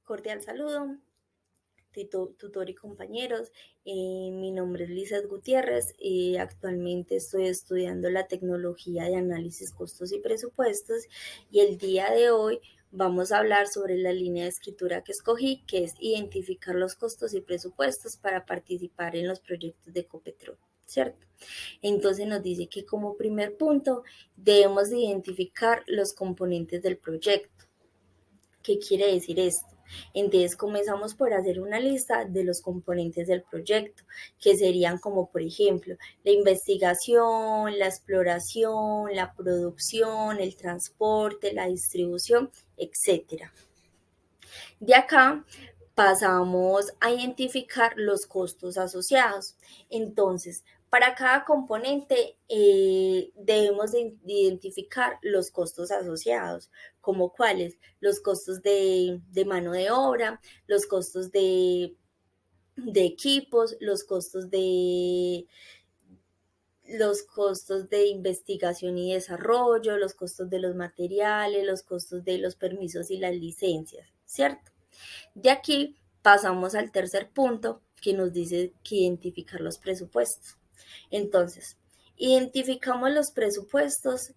Cordial saludo, tutor y compañeros. Mi nombre es Lizeth Gutiérrez y actualmente estoy estudiando la tecnología de análisis, costos y presupuestos, y el día de hoy vamos a hablar sobre la línea de escritura que escogí, que es identificar los costos y presupuestos para participar en los proyectos de Ecopetrol, ¿cierto? Entonces nos dice que como primer punto debemos de identificar los componentes del proyecto. ¿Qué quiere decir esto? Entonces comenzamos por hacer una lista de los componentes del proyecto, que serían como por ejemplo la investigación, la exploración, la producción, el transporte, la distribución, etcétera. De acá pasamos a identificar los costos asociados. Entonces, para cada componente debemos de identificar los costos asociados, como cuáles, los costos de mano de obra, los costos de equipos, los costos de investigación y desarrollo, los costos de los materiales, los costos de los permisos y las licencias, ¿cierto? De aquí pasamos al tercer punto que nos dice que identificar los presupuestos. Entonces, identificamos los presupuestos,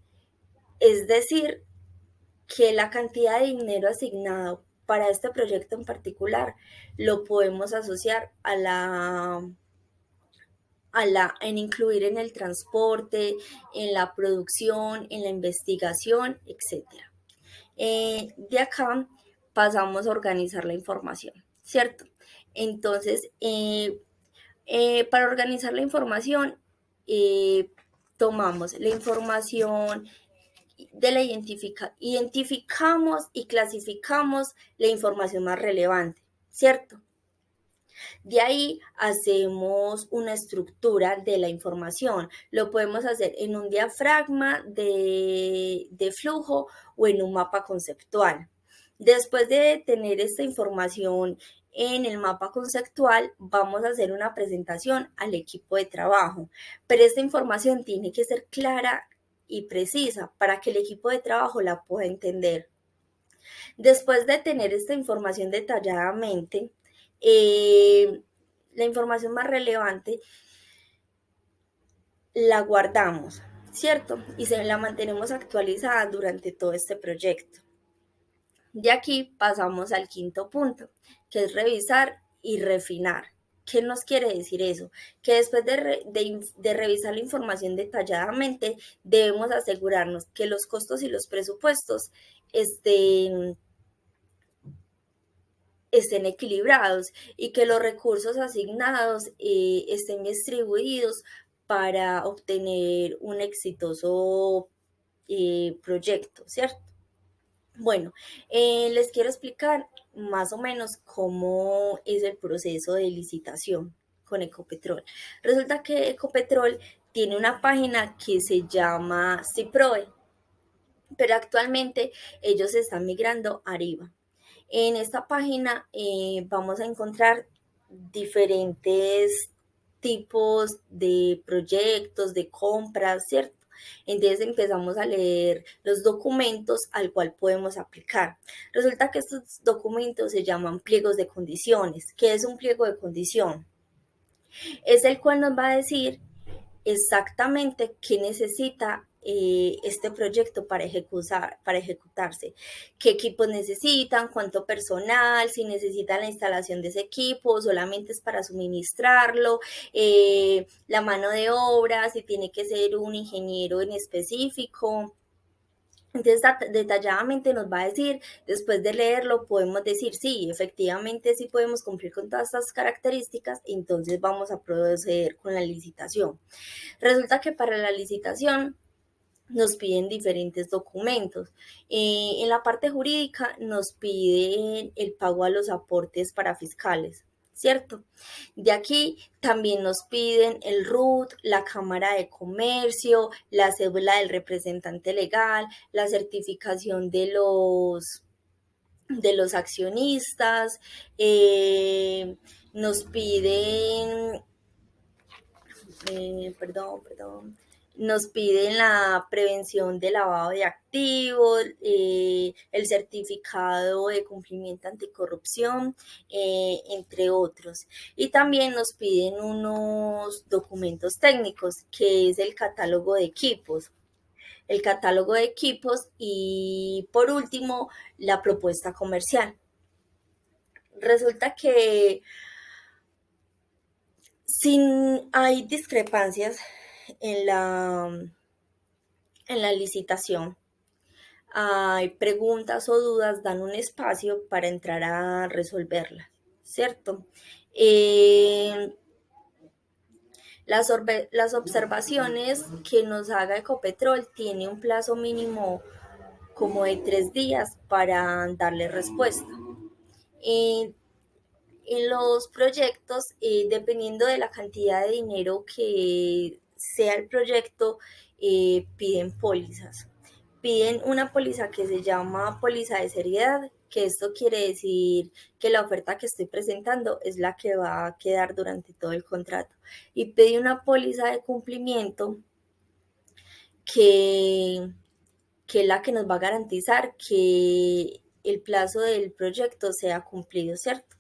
es decir, que la cantidad de dinero asignado para este proyecto en particular lo podemos asociar en incluir en el transporte, en la producción, en la investigación, etcétera. De acá pasamos a organizar la información, ¿cierto? Entonces, para organizar la información, tomamos la información identificamos y clasificamos la información más relevante, ¿cierto? De ahí hacemos una estructura de la información. Lo podemos hacer en un diafragma de flujo o en un mapa conceptual. Después de tener esta información en el mapa conceptual, vamos a hacer una presentación al equipo de trabajo. Pero esta información tiene que ser clara y precisa para que el equipo de trabajo la pueda entender. Después de tener esta información detalladamente, la información más relevante la guardamos, ¿cierto? Y se la mantenemos actualizada durante todo este proyecto. De aquí pasamos al quinto punto, que es revisar y refinar. ¿Qué nos quiere decir eso? Que después de revisar la información detalladamente, debemos asegurarnos que los costos y los presupuestos estén equilibrados y que los recursos asignados estén distribuidos para obtener un exitoso proyecto, ¿cierto? Bueno, les quiero explicar más o menos cómo es el proceso de licitación con Ecopetrol. Resulta que Ecopetrol tiene una página que se llama Ciproe, pero actualmente ellos están migrando a Ariba. En esta página vamos a encontrar diferentes tipos de proyectos, de compras, ¿cierto? Entonces empezamos a leer los documentos al cual podemos aplicar. Resulta que estos documentos se llaman pliegos de condiciones. ¿Qué es un pliego de condición? Es el cual nos va a decir exactamente qué necesita este proyecto para ejecutarse, qué equipos necesitan, cuánto personal, si necesitan la instalación de ese equipo, solamente es para suministrarlo, la mano de obra, si tiene que ser un ingeniero en específico. Entonces, detalladamente nos va a decir, después de leerlo, podemos decir, sí, efectivamente sí podemos cumplir con todas estas características, entonces vamos a proceder con la licitación. Resulta que para la licitación nos piden diferentes documentos. En la parte jurídica nos piden el pago a los aportes para fiscales, ¿cierto? De aquí también nos piden el RUT, la Cámara de Comercio, la cédula del representante legal, la certificación de los accionistas, nos piden, perdón, nos piden la prevención de lavado de activos, el certificado de cumplimiento anticorrupción, entre otros. Y también nos piden unos documentos técnicos, que es el catálogo de equipos y por último la propuesta comercial. Resulta que sin, hay discrepancias en en la licitación. Hay preguntas o dudas, dan un espacio para entrar a resolverlas, ¿cierto? Eh, las observaciones que nos haga Ecopetrol tiene un plazo mínimo como de 3 días para darle respuesta. Eh, en los proyectos, dependiendo de la cantidad de dinero que sea el proyecto, piden pólizas. Piden una póliza que se llama póliza de seriedad, que esto quiere decir que la oferta que estoy presentando es la que va a quedar durante todo el contrato. Y pide una póliza de cumplimiento que, que es la que nos va a garantizar que el plazo del proyecto sea cumplido, ¿cierto?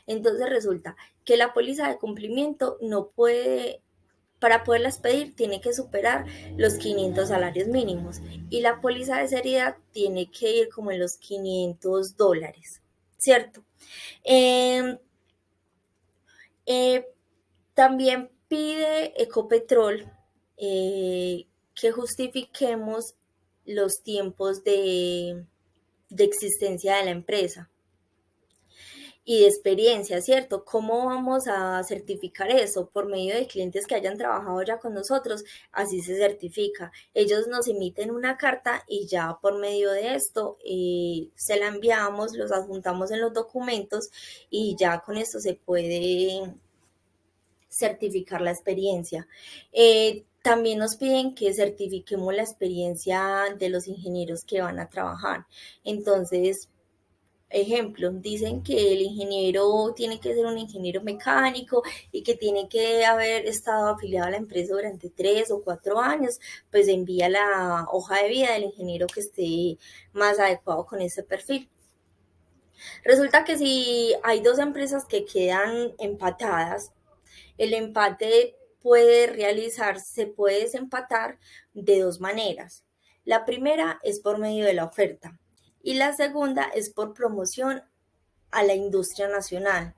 Entonces resulta que la póliza de cumplimiento no puede, para poderlas pedir, tiene que superar los 500 salarios mínimos y la póliza de seriedad tiene que ir como en los $500, ¿cierto? Eh, eh, También pide Ecopetrol que justifiquemos los tiempos de existencia de la empresa y de experiencia, ¿cierto? ¿Cómo vamos a certificar eso? Por medio de clientes que hayan trabajado ya con nosotros, así se certifica. Ellos nos emiten una carta y ya por medio de esto se la enviamos, los adjuntamos en los documentos y ya con esto se puede certificar la experiencia. También nos piden que certifiquemos la experiencia de los ingenieros que van a trabajar. Entonces, ejemplo, dicen que el ingeniero tiene que ser un ingeniero mecánico y que tiene que haber estado afiliado a la empresa durante 3 o 4 años, pues envía la hoja de vida del ingeniero que esté más adecuado con ese perfil. Resulta que si hay dos empresas que quedan empatadas, el empate puede realizarse, se puede desempatar de dos maneras. La primera es por medio de la oferta y la segunda es por promoción a la industria nacional.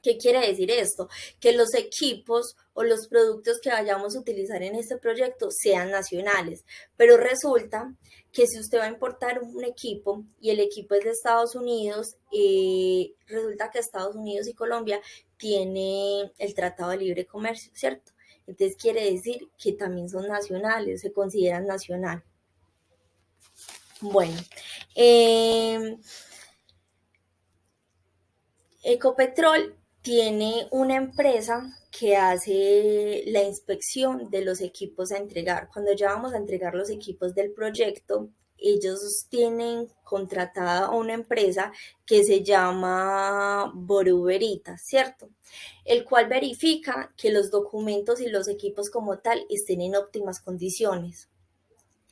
¿Qué quiere decir esto? Que los equipos o los productos que vayamos a utilizar en este proyecto sean nacionales, pero resulta que si usted va a importar un equipo y el equipo es de Estados Unidos, resulta que Estados Unidos y Colombia tienen el Tratado de Libre Comercio, ¿cierto? Entonces quiere decir que también son nacionales, se consideran nacional. Bueno, eh, Ecopetrol tiene una empresa que hace la inspección de los equipos a entregar. Cuando ya vamos a entregar los equipos del proyecto, ellos tienen contratada a una empresa que se llama Boru Veritas, ¿cierto? El cual verifica que los documentos y los equipos como tal estén en óptimas condiciones.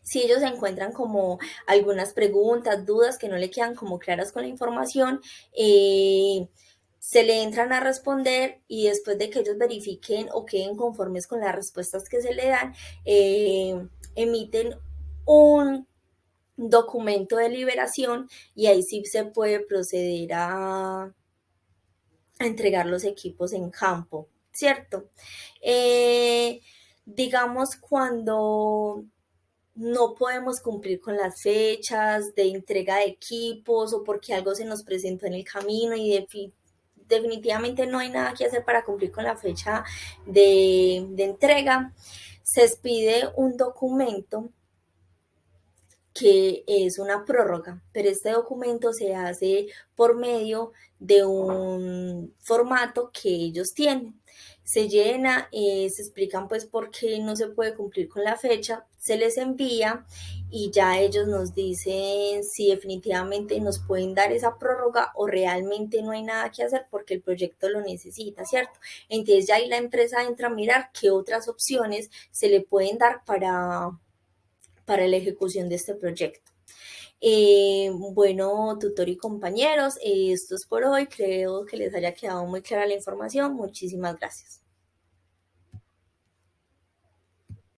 Si ellos encuentran como algunas preguntas, dudas que no le quedan como claras con la información, se le entran a responder y después de que ellos verifiquen o queden conformes con las respuestas que se le dan, emiten un documento de liberación y ahí sí se puede proceder a entregar los equipos en campo, ¿cierto? Eh, digamos cuando no podemos cumplir con las fechas de entrega de equipos o porque algo se nos presentó en el camino y definitivamente no hay nada que hacer para cumplir con la fecha de entrega, se expide un documento que es una prórroga, pero este documento se hace por medio de un formato que ellos tienen. se llena, se explican pues por qué no se puede cumplir con la fecha, se les envía y ya ellos nos dicen si definitivamente nos pueden dar esa prórroga o realmente no hay nada que hacer porque el proyecto lo necesita, ¿cierto? Entonces ya ahí la empresa entra a mirar qué otras opciones se le pueden dar para la ejecución de este proyecto. Bueno, tutor y compañeros, esto es por hoy. Creo que les haya quedado muy clara la información. Muchísimas gracias.